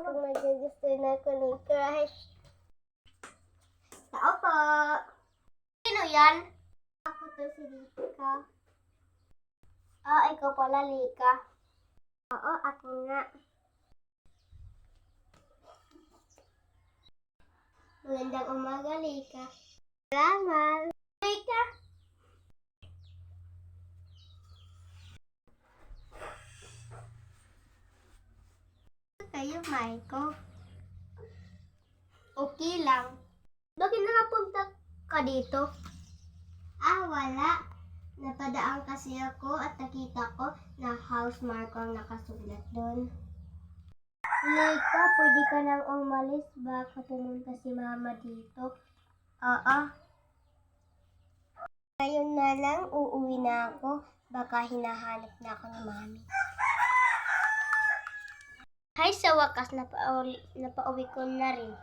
Kung nag-gusto na ako ng crush. Tao po. Sino yan? Ako to si Lika. Ikaw pala, Lika. Oo, ako nga. Magandang umaga, Lika. Salamat. Lika. Kayo, Michael. Okay lang. Bakit nakapunta ka dito? Wala. Napadaan kasi ako at nakita ko na house mark ang nakasulat doon. Lika, pwede ka nang umalis. Baka pumunta si mama dito. Oo. Ngayon na lang, uuwi na ako. Baka hinahanap na ako ni mami. Hay, sa wakas, napauwi ko na rin.